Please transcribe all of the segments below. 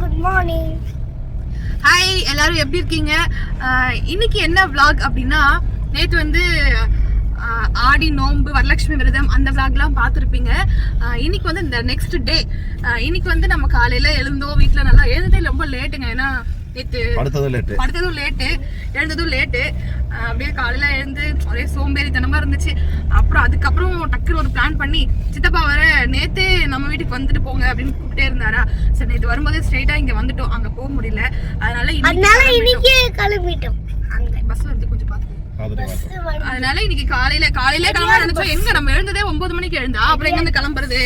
Good morning. Hi, எல்லாரும் எப்படி இருக்கீங்க? இன்னைக்கு என்ன vlog அப்படின்னா, நேற்று வந்து ஆடி நோன்பு வரலட்சுமி விரதம் அந்த vlogலாம் பார்த்துருப்பீங்க. இன்னைக்கு வந்து இந்த நெக்ஸ்ட் டே. இன்னைக்கு வந்து நம்ம காலையில எழுந்தோம், வீட்டில் நல்லா எழுந்ததே ரொம்ப லேட்டுங்க. ஏன்னா நேற்று படுத்ததும் லேட்டு, எழுந்ததும் லேட்டு. அப்படியே காலையில எழுந்து ஒரே சோம்பேறித்தனமா இருந்துச்சு. அதுக்கப்புறம் டக்குன்னு ஒரு பிளான் பண்ணி, சித்தப்பா வர நேத்தே நம்ம வீட்டுக்கு வந்துட்டு போங்க அப்படின்னு கூப்பிட்டே இருந்தாரா. சரி, நேற்று வரும்போதே ஸ்ட்ரெயிட்டா இங்க வந்துட்டோம், அங்க போக முடியல. அதனால இன்னைக்கு கிளம்பிட்டோம். பஸ் வந்து கொஞ்சம் பார்த்து, அதனால இன்னைக்கு காலையில கிளம்ப நினைச்சோம். எங்க நம்ம எழுந்ததே 9 மணிக்கு எழுந்தா, அப்புறம் எங்க இருந்து கிளம்புறது?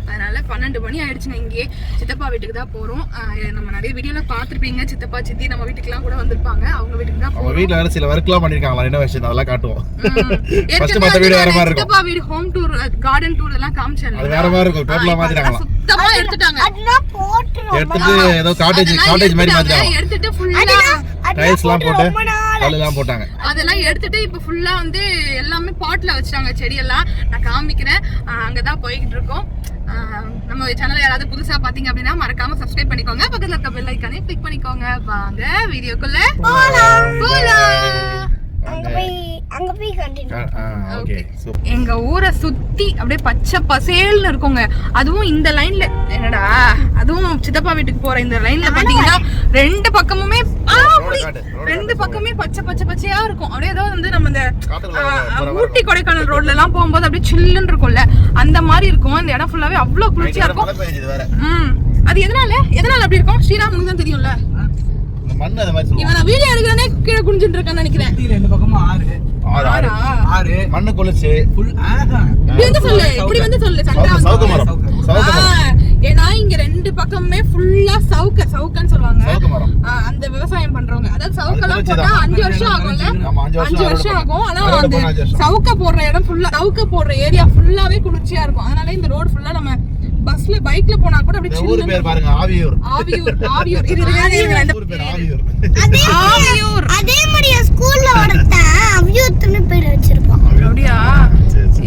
அதனால 12 மணி ஆயிடுச்சுங்க. இங்கே சித்தப்பா வீட்டுக்கு தான் போறோம். நம்ம நிறைய வீடியோல பாத்துருப்பீங்க, சித்தப்பா சித்தி நம்ம வீட்டுக்கு எல்லாம் கூட வந்திருப்பாங்க. அவங்க வீட்டுக்கு தான் போறோம். வீட்ல வேற சில வர்க் எல்லாம் பண்ணிருக்காங்களா, ரெனோவேஷன், அதெல்லாம் காட்டுவோம். சித்தப்பா வீடு ஹோம் டூர், கார்டன் டூர் எல்லாம் காமிச்சாங்க. அது வேற மாதிரி இருக்கும், டோட்டலா மாத்திட்டாங்க. சுத்தமா எடுத்துட்டாங்க. எடுத்துட்டு ஏதோ காட்டேஜ் மாதிரி மாத்திட்டாங்க. எடுத்துட்டு ஃபுல்லா டைல்ஸ் எல்லாம் போட்டு கல்லெல்லாம் போட்டாங்க. அதெல்லாம் எடுத்துட்டு இப்ப ஃபுல்லா வந்து எல்லாமே பாட்ல வச்சிட்டாங்க, செடியெல்லாம். நான் காமிக்கிறேன். அங்கதான் போய்கிட்டு இருக்கோம். நம்ம சேனலை யாராவது புதுசா பாத்தீங்க அப்படின்னா மறக்காம சப்ஸ்கிரைப் பண்ணிக்கோங்க, பக்கத்துல இருக்க பெல் ஐகானை கிளிக் பண்ணிக்கோங்க. வாங்க வீடியோக்குள்ள போலாம். அங்க போய் கண்டினியூ. எங்க ஊரை சுத்தி அப்படியே பச்சை பசேல்னு இருக்குங்க. அதுவும் இந்த லைன்ல, என்னடா அதுவும் சித்தப்பா வீட்டுக்கு போற இந்த லைன்ல பாத்தீங்கன்னா ரெண்டு பக்கமுமே பச்சையா இருக்கும். அப்படியே ஏதோ வந்து நம்ம இந்த ஊட்டி கொடைக்கானல் ரோட்ல எல்லாம் போகும்போது அப்படியே சில்லுன்னு இருக்கும்ல, அந்த மாதிரி இருக்கும். இந்த இடம் ஃபுல்லாவே அவ்வளவு குளிர்ச்சியா இருக்கும். அது எதனால அப்படி இருக்கும் ஸ்ரீராம், உனக்கு தான் தெரியும்ல. மண்ணு அந்த மாதிரி சொல்லுவாங்க. இவன் வீடியோ எடுக்கறனே கீழ குனிஞ்சிட்டு இருக்கான்னு நினைக்கிறேன். ரெண்டு பக்கமா ஆறு மண்ணு குளிச்சு ஃபுல். இப்படி வந்து சொல்லு சவுக்க மரம். ஏன்னா இங்க ரெண்டு பக்கமே ஃபுல்லா சவுக்கன்னு சொல்லுவாங்க. அந்த விவசாயம் பண்றவங்க, அதாவது சவுக்கெல்லாம் போட்டா 5 வருஷம் ஆகும்ல. 5 வருஷம் ஆகும். ஆனா அந்த சவுக்க போடுற இடம் ஃபுல்லா, சவுக்க போடுற ஏரியா ஃபுல்லாவே குளிர்ச்சியா இருக்கும். அதனால இந்த ரோட் ஃபுல்லா நம்ம பஸ்ல பைக்ல போனா கூட அப்படியே சின்ன ஊர் பேர் பாருங்க, ஆவியூர். அதே மாதிரி ஸ்கூல்ல வரத ஆவியூர்னு பேர் வச்சிருப்போம். அப்படியே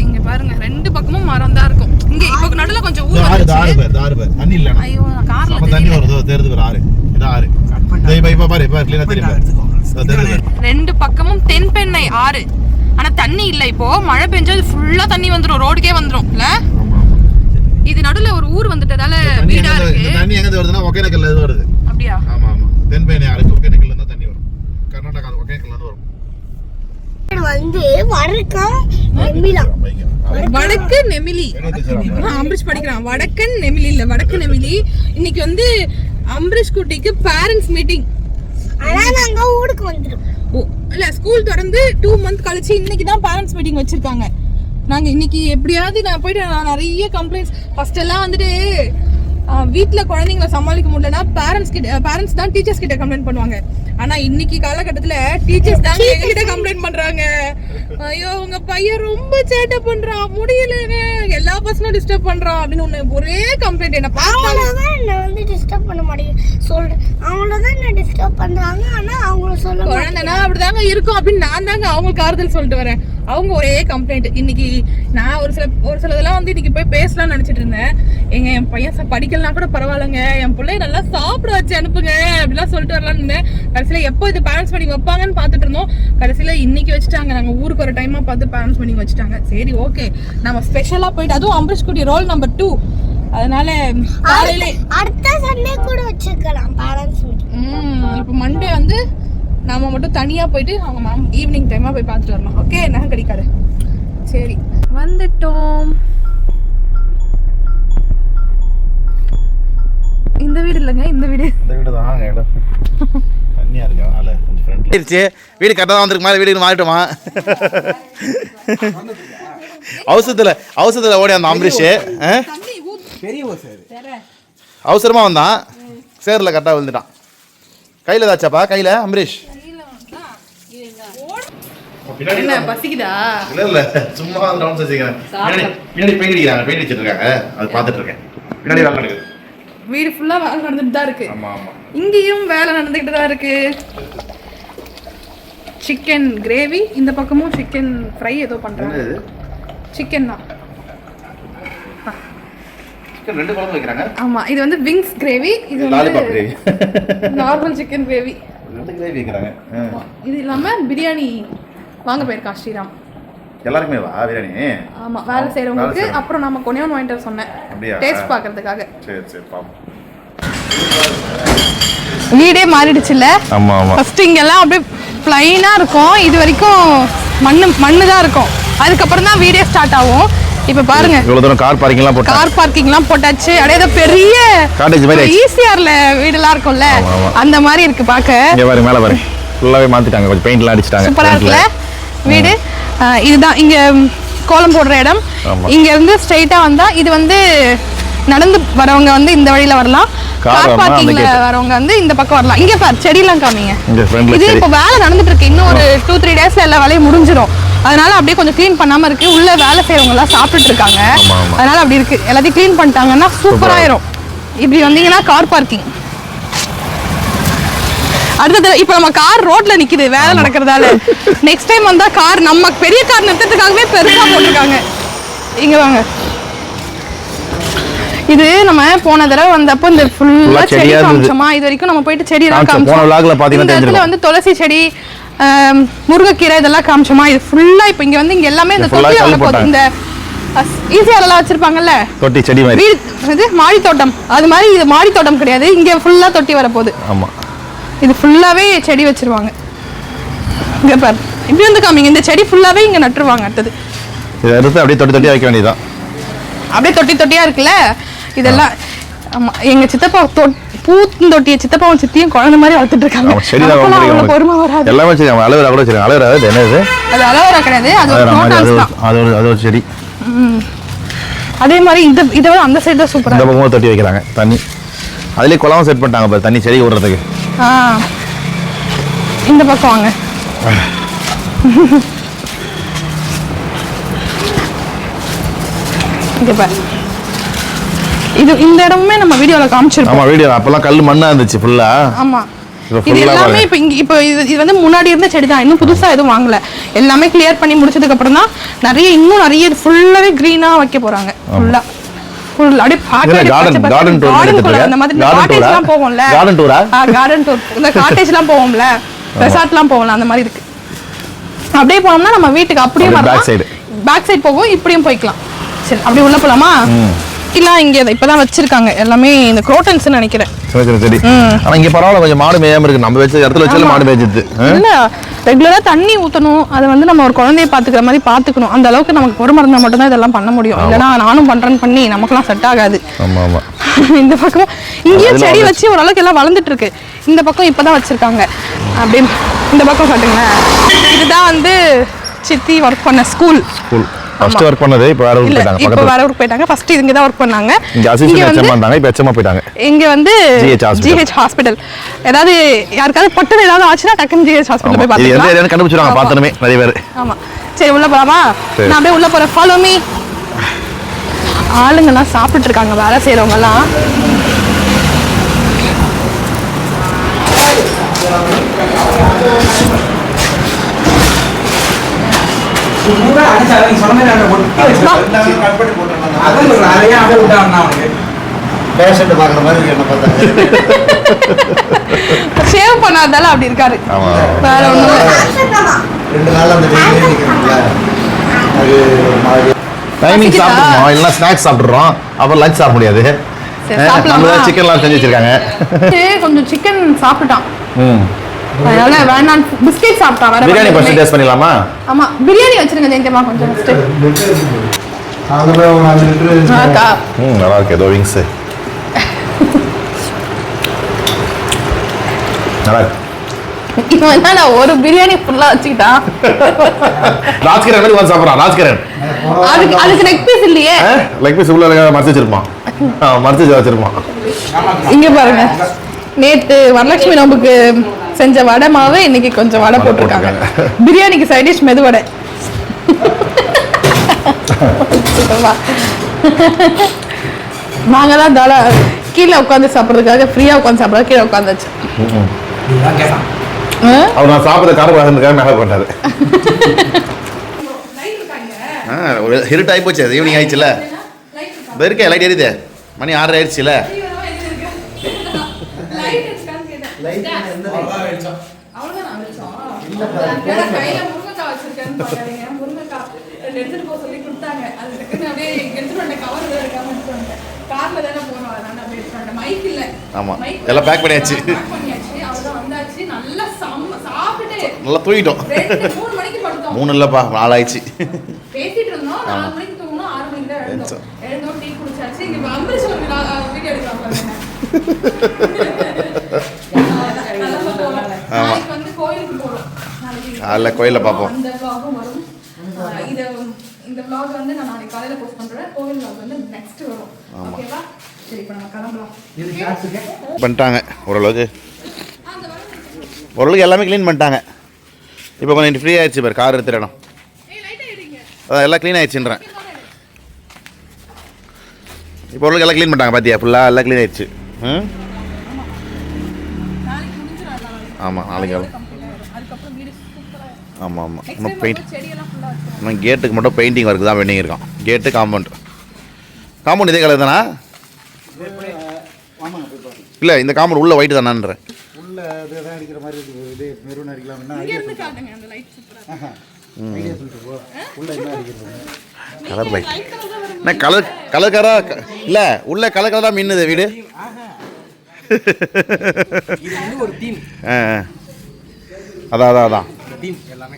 இங்க பாருங்க, ரெண்டு பக்கமும் மரம் தான் இருக்கும். இங்க இப்ப நடுவுல கொஞ்சம் ஊர் தாறு தண்ணி இல்ல. ஐயோ, கார்ல தண்ணி வருது, தேர்து வர ஆறு. இது ஆறு. இப்ப பாரு, இப்ப கிளீனா தெரியுது. ரெண்டு பக்கமும் தென்பெண்ணை ஆறு. ஆனா தண்ணி இல்ல. இப்போ மழை பெஞ்சா ஃபுல்லா தண்ணி வந்துரும், ரோடுக்கே வந்துரும்ல. இது நடுவுல ஒரு ஊர் வந்துட்டதால வீடா இருக்கு. தண்ணி எங்க வருதுன்னா ஒகேனக்கல்ல இருந்து வருது. அப்படியே? ஆமா ஆமா, தென்பெண்ணை ஆறு ஒகேனக்கல்ல இருந்து தண்ணி வரும். கர்நாடகா ஒகேனக்கல்ல இருந்து வரும். வந்து வடக்கு நெமிலி. அம்பரீஷ் படிக்கிறான். வடக்கன் நெமிலி இல்ல, வடக்கு நெமிலி. இன்னைக்கு வந்து அம்பரீஷ் குட்டிக்கு பேரண்ட்ஸ் மீட்டிங். ஆனா நாங்க ஊருக்கு வந்துரும். இல்ல, ஸ்கூல் தொடர்ந்து 2 மந்த் கழிச்சு இன்னைக்கு தான் பேரண்ட்ஸ் மீட்டிங் வச்சிருக்காங்க. நாங்க இன்னைக்கு எப்படியாவது நான் போயிட்டு நிறைய கம்ப்ளைண்ட்ஸ். ஃபர்ஸ்ட் எல்லாம் வந்துட்டு வீட்டுல குழந்தைங்களை சமாளிக்க முடியலன்னா பேரண்ட்ஸ் தான் டீச்சர்ஸ் கிட்ட கம்ப்ளைண்ட் பண்ணுவாங்க. ஆனா இன்னைக்கு காலகட்டத்துல டீச்சர்ஸ் தான் எங்ககிட்ட கம்ப்ளைண்ட் பண்றாங்க. ஐயோ, உங்க பையன் ரொம்ப சேட்டை பண்றான், முடியலங்க, எல்லா பசங்களும் டிஸ்டர்ப் பண்றான் அப்படின்னு ஒரே கம்ப்ளைண்ட். என்ன பார்த்தாதான் என்ன வந்து டிஸ்டர்ப் பண்ண மாட்டேங்குது சொல்றேன். அவங்களதான் என்ன டிஸ்டர்ப் பண்றாங்க. ஆனா அவங்கள சொல்ல குழந்தைனா அப்படிதாங்க இருக்கும் அப்படின்னு நான் தாங்க அவங்களுக்கு ஆறுதல் சொல்லிட்டு வரேன். அவங்க ஒரே கம்ப்ளைண்ட். இன்னைக்கு நான் ஒரு சிலதெல்லாம் வந்து இன்னைக்கு போய் பேசலாம்னு நினைச்சிட்டு இருந்தேன். என் பையன் படிக்கலாம் கூட பரவாயில்லைங்க, என் பிள்ளைய நல்லா சாப்பிட வச்சு அனுப்புங்க அப்படிலாம் சொல்லிட்டு வரலாம்னு இருந்தேன். கடைசியில எப்போ இது பேரண்ட்ஸ் மீட்டிங் வைப்பாங்கன்னு பாத்துட்டு இருந்தோம். கடைசியில இன்னைக்கு வச்சுட்டாங்க. நாங்க ஊருக்கு ஒரு டைமா பார்த்து பேரண்ட்ஸ் மீட்டிங் வச்சுட்டாங்க. சரி, ஓகே, நம்ம ஸ்பெஷலா போயிட்டு, அதுவும் அம்பரீஷ் குட்டி ரோல் நம்பர் 2, அதனால காலையில அடுத்த சண்டே கூட வச்சுக்கலாம் பேரண்ட்ஸ் மீட்டிங். இப்போ மண்டே வந்து நாம மட்டும் தனியா போயிட்டு அவங்க மேம் ஈவினிங் டைமா போய் பார்த்துட்டு வரலாம். ஓகே, நகை கிடைக்காது. சரி, வந்துட்டோம். இந்த வீடு இல்லைங்க, இந்த வீடு தான் இடம் தண்ணியா இருக்கு. அதனால கொஞ்சம் ஃப்ரெண்ட்லி இருந்துச்சு. வீடு கரெக்டாக தான் வந்திருக்கு. மாதிரி வீடு மாறிட்டோமா? அவசரத்தில் ஓடி அந்த அம்பரீஷ் அவசரமா வந்தான். சேரில் கரெக்டாக விழுந்துட்டான். கையில் ஏதாச்சாப்பா? கையில் அம்பரீஷ் என்ன பசிக்குதா? இல்ல சும்மா ரவுண்ட்ஸ் வச்சிருக்கேன். பின்னாடி பெயிண்ட் அடிக்கிறாங்க, பெயிண்ட் அடிச்சிட்டு இருக்காங்க, அது பார்த்துட்டு இருக்கேன். பின்னாடி வேலை நடக்குது. வீடு ஃபுல்லா வேலை நடந்துட்டு தான் இருக்கு. ஆமா ஆமா, இங்கேயும் வேலை நடந்துகிட்டு தான் இருக்கு. சிக்கன் கிரேவி, இந்த பக்கமும் சிக்கன் ஃப்ரை ஏதோ பண்றாங்க. சிக்கன் தான் சிக்கன் ரெண்டு குழம்பு வைக்கிறாங்க. ஆமா, இது வந்து விங்ஸ் கிரேவி, இது வந்து lollipop gravy, normal chicken gravy, ரெண்டு கிரேவி வைக்கிறாங்க. இது இல்லாம பிரியாணி வாங்க போயிருக்கான் ஸ்ரீராம். எல்லாருக்குமே வா பிரியாணி? ஆமா, வேலை செய்யறவங்களுக்கு. அப்புறம் நம்ம கொனியான் வாங்கிட்டு சொன்னேன் டேஸ்ட் பார்க்கறதுக்காக. சரி சரி பாப்போம். வீடே மாறிடுச்சுல்ல? ஆமா ஆமா. ஃபர்ஸ்ட் இங்கெல்லாம் அப்படியே பிளைனா இருக்கும், இது வரைக்கும் மண்ணு தான் இருக்கும். அதுக்கப்புறம் தான் வீடே ஸ்டார்ட் ஆகும். இப்ப பாருங்க இவ்வளவு தூரம் கார் பார்க்கிங்லாம் போட்டாச்சு. அப்படியே ஏதோ பெரிய காட்டேஜ் மாதிரி ஈசிஆர்ல வீடுலாம் இருக்கும்ல அந்த மாதிரி இருக்கு பாக்க. இங்க பாருங்க, மேல பாருங்க, ஃபுல்லாவே மாத்திட்டாங்க, கொஞ்சம் பெயிண்ட்லாம் அடிச்சிட்டாங்க. சூப்பரா இருக்குல்ல வீடு? இதுதான் இங்க கோலம் போடுற இடம். இங்க இருந்து ஸ்ட்ரைட்டா வந்தா இது வந்து நடந்து வரவங்க வந்து இந்த வழியில வரலாம், கார் பார்க்கிங்ல வரவங்க வந்து இந்த பக்கம் வரலாம். இங்க பாரு செடிலாம் காமிங்க. இது இப்ப வேலை நடந்துட்டு இருக்கு, இன்னும் ஒரு 2-3 டேஸ்ல எல்லா வேலையும் முடிஞ்சிடும். அதனால அப்படியே கொஞ்சம் க்ளீன் பண்ணாம இருக்கு. உள்ள வேலை செய்யறவங்க எல்லாம் சாப்பிட்டுட்டு இருக்காங்க, அதனால அப்படி இருக்கு. எல்லாத்தையும் க்ளீன் பண்ணிட்டாங்கன்னா சூப்பராயிரும். இப்படி வந்தீங்கன்னா கார் பார்க்கிங். அடுத்தது இப்ப நம்ம கார் ரோட்ல நிக்குது வேலை நடக்கிறதால. நெக்ஸ்ட் டைம் வந்தா கார் நம்ம பெரிய கார் நிறுத்தத்துக்காகவே பெருசா போட்டிருக்காங்க. இங்க வாங்க, இது நம்ம போன தடவை வந்தப்போ இந்த ஃபுல்லா செடி காமிச்சோமா, இது வரைக்கும் நம்ம போயிட்டு செடி எல்லாம் காமிச்சோம். இந்த இடத்துல வந்து துளசி செடி, முருங்கைக்கீரை இதெல்லாம் காமிச்சோமா. இது ஃபுல்லா இப்ப இங்க வந்து இங்க எல்லாமே இந்த தொட்டி இந்த ஈஸியாலாம் வச்சிருப்பாங்கல்ல தொட்டி செடி மாதிரி, இது மாடி தோட்டம். அது மாதிரி இது மாடி தோட்டம் கிடையாது, இங்க ஃபுல்லா தொட்டி வரப்போகுது. ஆமா, இது ஃபுல்லாவே செடி வச்சிருவாங்க. இங்க பாரு, இப்படி வந்து காமிங்க, இந்த செடி ஃபுல்லாவே இங்க நட்டுருவாங்க. அடுத்தது இதை எடுத்து அப்படியே தொட்டி தொட்டியா வைக்க வேண்டியதுதான். அப்படியே தொட்டி தொட்டியா இருக்குல்ல இதெல்லாம். ஆமா, எங்க சித்தப்பா பூந்தொட்டிய சித்தப்பாவும் சித்தியும் குழந்தை மாதிரி வளர்த்துட்டு இருக்காங்க. பொறுமை வராது. எல்லாமே சரி, அலோவேரா கூட சரி. அலோவேரா அது என்னது? அது அலோவேரா கிடையாது, அது ஒரு செடி. அதே மாதிரி இதை அந்த சைடு தான் சூப்பரா. இந்த பக்கமும் தொட்டி வைக்கிறாங்க, தண்ணி அதுலயே குளம் செட் பண்ணிட்டாங்க பாரு, தண்ணி செடி விடுறதுக்கு. இந்த பக்கம் வாங்க. இங்க பாரு, இது இந்த இடமுமே நம்ம வீடியோல காமிச்சிருப்போம். ஆமா, வீடியோ அப்பலாம் கல்லு மண்ணா இருந்துச்சு ஃபுல்லா. ஆமா, இது எல்லாமே இப்போ இது வந்து முன்னாடி இருந்த செடி தான், இன்னும் புதுசா எதுவும் வாங்கல. எல்லாமே கிளியர் பண்ணி முடிச்சதுக்கு அப்புறம் தான் இன்னும் நிறைய ஃபுல்லாவே கிரீனா வைக்க போறாங்க. ஃபுல்லா அப்படியே கார்டன் டூர் அந்த மாதிரி காட்டேஜ்லாம் போவோம்ல, கார்டன் டூர் இந்த காட்டேஜ்லாம் போவோம்ல, ரெசார்ட்லாம் போவோம்ல, அந்த மாதிரி இருக்கு. அப்படியே போனோம்னா நம்ம வீட்டுக்கு அப்படியே வரலாம். பேக் சைடு போகும், இப்படியும் போய்க்கலாம். சரி, அப்படியே உள்ள போலாமா? இல்ல இங்க இப்பதான் வச்சிருக்காங்க எல்லாமே, இந்த குரோட்டன்ஸ் நினைக்கிறேன். சரி, ஆனா இங்க பரவாயில்ல, கொஞ்சம் மாடு மேயாம இருக்கு. நம்ம வச்ச இடத்துல வச்சாலும் மாடு மேய்ச்சிது. இல்ல, ரெகுலரா தண்ணி ஊத்தணும், அது வந்து நம்ம ஒரு குழந்தைய பாத்துக்கிற மாதிரி பாத்துக்கணும். அந்த அளவுக்கு நமக்கு பொறுமை இருந்தா மட்டும் தான் இதெல்லாம் பண்ண முடியும். இல்லனா நானும் பண்றேன்னு பண்ணி நமக்குலாம் செட் ஆகாது. ஆமா ஆமா. இந்த பக்கம் இங்கேயும் செடி வச்சு ஓரளவுக்கு எல்லாம் வளர்ந்துட்டு இருக்கு. இந்த பக்கம் இப்பதான் வச்சிருக்காங்க. அப்படியே இந்த பக்கம் காட்டுங்களேன். இதுதான் வந்து சித்தி ஒர்க் பண்ண ஸ்கூல். ஃபர்ஸ்ட் வர்க் பண்ணது இப்போ வேற ஊருக்கு போயிட்டாங்க. இப்போ வேற ஊருக்கு போயிட்டாங்க. ஃபர்ஸ்ட் இங்க தான் வர்க் பண்ணாங்க. இங்க அசிஸ்டன்ட் ஹெச்எம் வந்தாங்க, இப்போ ஹெச்எம் போயிட்டாங்க. இங்க வந்து ஜிஹெச் ஹாஸ்பிடல். ஏதாவது யாருக்காவது பட்டது ஏதாவது ஆச்சுனா டக்குன்னு ஜிஹெச் ஹாஸ்பிடல் போய் பாத்துக்கலாம். இது எந்த கண்டுபிடிச்சாங்க பார்த்தனமே நிறைய பேர். ஆமா, சரி உள்ள போலாமா? நான் அப்படியே உள்ள போறேன், ஃபாலோ மீ. ஆளுங்க எல்லாம் சாப்பிட்டு இருக்காங்க, வேலை செய்றவங்க எல்லாம். சேவ் பண்ணாதால அப்படி இருக்காரு. வேற ஒண்ணும் டைமிங் சாப்பிடுறோம், இல்லைன்னா ஸ்நாக்ஸ் சாப்பிடுறோம், அப்புறம் லஞ்ச் சாப்பிட முடியாது. சிக்கன்லாம் செஞ்சு வச்சிருக்காங்க. கொஞ்சம் சிக்கன் சாப்பிட்டான், அதனால வேணாம். பிஸ்கட் சாப்பிட்டா. வேற பிரியாணி ஃபர்ஸ்ட் டேஸ்ட் பண்ணிடலாமா? ஆமா, பிரியாணி வச்சிருங்க ஜெயந்தமா கொஞ்சம் ஃபர்ஸ்ட். நல்லா இருக்கு ஏதோ விங்ஸ். நல்லா இருக்கு. இப்போ என்னடா ஒரு பிரியாணி ஃபுல்லா வச்சிட்டா? ராஜ்கிரண் வந்து வந்து சாப்பிடுறான். ராஜ்கிரண் அதுக்கு லெக் பீஸ் இல்லையே. லெக் பீஸ் உள்ள மறைச்சு வச்சிருப்பான். மறைச்சு வச்சிருப்பான். இங்க பாருங்க, நேத்து வரலட்சுமி நோம்புக்கு செஞ்ச வடை மாவு இன்னைக்கு கொஞ்சம் வடை போட்டிருக்காங்க. பிரியாணிக்கு சைட் டிஷ் மெது வடை. நாங்க தான் தலை கீழே உட்காந்து சாப்பிட்றதுக்காக ஃப்ரீயா உட்காந்து சாப்பிட்றது கீழே உட்காந்துச்சு. அவர் நான் சாப்பிட்ற காரணத்துக்காக மேலே போட்டாரு. ஒரு இருட்டு ஆகி போச்சு, ஈவினிங் ஆயிடுச்சுல. இருக்கே லைட் எரியுது. மணி 6 ஆயிடுச்சுல. எடுத்துட்டு போக சொல்லி கொடுத்தாங்க. அது அப்படியே எடுத்துட்டு வந்த கவர் எடுக்காம எடுத்துட்டு வந்தேன். கார்ல தானே போனோம், அதனால அப்படியே எடுத்துட்டு வந்தேன். மைக் இல்ல. ஆமா, எல்லாம் பேக் பண்ணியாச்சு. அவ்வளவுதான் வந்தாச்சு. நல்லா சாப்பிட்டு நல்லா தூங்கிட்டோம். 3 மணிக்கு படுத்தோம். 3 இல்லப்பா 4 ஆயிடுச்சு. பேசிட்டு இருந்தோம். 4 மணிக்கு தூங்கணும், 6 மணிக்கு தான் எழுந்தோம். டீ குடிச்சாச்சு. இங்க அம்பரீஷ் ஒரு வீடியோ எடுக்கலாம் பாருங்க. நாளைக்கு வந்து கோயிலுக்கு போறோம். நாளைக்கு கோயில்ல பாப்போம். அந்த vlog-உம் வரும். இந்த vlog வந்து நான் நாளைக்கு காலையில போஸ்ட் பண்றேன். கோவில் vlog வந்து நெக்ஸ்ட் வரும். ஓகேவா? சரி, இப்போ நம்ம கிளம்பலாம். பண்ணிட்டாங்க ஓரளவுக்கு எல்லாமே க்ளீன் பண்ணிட்டாங்க. இப்போ கொஞ்சம் ஃப்ரீ ஆயிடுச்சு பாரு, கார் எடுத்துகிற இடம் அதான் எல்லாம் க்ளீன் ஆயிடுச்சுன்றேன். இப்போ ஓரளவுக்கு எல்லாம் க்ளீன் பண்ணிட்டாங்க பார்த்தியா, ஃபுல்லாக எல்லாம் க்ளீன் ஆயிடுச்சு. ஆமாம், நாளைக்கு ஆமாம் ஆமாம். இன்னும் பெயிண்ட், இன்னும் கேட்டுக்கு மட்டும் பெயிண்டிங் ஒர்க்கு தான் பெண்டிங் இருக்கான். கேட்டு காம்பவுண்ட் இதே கலர் தானா? இல்லை, இந்த காம்பவுண்ட் உள்ள ஒயிட் தானான்றேன். உள்ள இதுதான் அடிக்கிற மாதிரி இருக்குது. இதே மெரூன் அடிக்கலாம்னா உள்ள என்ன அடிக்கிறது? கலர் லைட் என்ன கலர் இல்லை, உள்ள கலர் தான் மின்னுது வீடு. ஒரு டீம். அதான் டீம் எல்லாமே.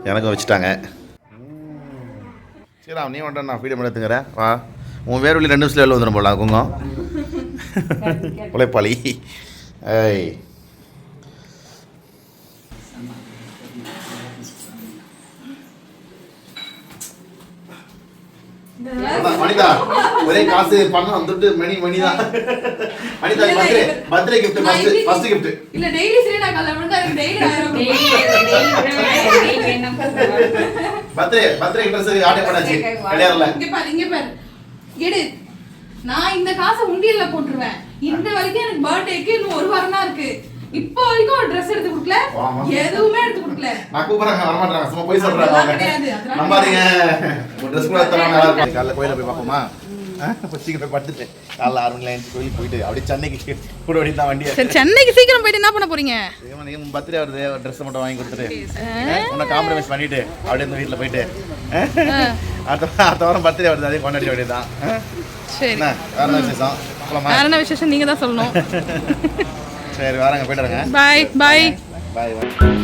எனக்கும் வச்சுட்டாங்க. சரி, நீ வந்துட்டா நான் வீடியோ எடுத்துக்கிறேன். வா, உன் வேறு வழி 2 நிமிஷத்தில் வெளில வந்துடும் போல குங்கம். உழைப்பாளி. ஏய், மணிதா ஒரே காசு பணம் வந்துட்டு மணி தான். மணிதா பர்த்டே கிஃப்ட், ஃபர்ஸ்ட் கிஃப்ட். இல்ல டெய்லி சரி நான் கல்ல விட்டா எனக்கு டெய்லி பர்த்டே Dress ஆர்டர் பண்ணாச்சு. கிடையாதுல. இங்க பாரு. எடு. நான் இந்த காசை உண்டியல்ல போட்டுருவேன். இந்த வரைக்கும் எனக்கு பர்த்டேக்கு இன்னும் 1 வாரம் தான் இருக்கு. இப்போ வரைக்கும் ஒரு Dress எடுத்து கொடுக்கல, எதுவுமே எடுத்து கொடுக்கல. நான் கூப்பிடுறாங்க, வர மாட்டாங்க, சும்மா போய் சொல்றாங்க அவங்க. நம்பாதீங்க, ஒரு Dress கூட தரணும். நல்லா இருக்கும். காலைல கோயில போய் பாப்போமா? சீக்கிரம் போய் படுத்துட்டு காலைல 6 மணிக்கு எழுந்து கோயிலுக்கு போயிட்டு அப்படியே சென்னைக்கு கூட ஓடி தான் வண்டி. சரி, சென்னைக்கு சீக்கிரம் போயிட்டு என்ன பண்ண போறீங்க? நீங்க பர்த்டே வருது, ட்ரெஸ் மட்டும் வாங்கி கொடுத்துட்டு உன்னை காம்ப்ரமைஸ் பண்ணிட்டு அப்படியே இந்த வீட்டில் போயிட்டு அடுத்த வாரம் பர்த்டே வருது, அதே கொண்டாடி வேண்டியதுதான். சரி, வேற என்ன விசேஷம்? வேற என்ன விசேஷம் நீங்க தான் சொல்லணும். சரி, வரேங்க, போயிட்டு வரேங்க. பாய் பாய் பாய்.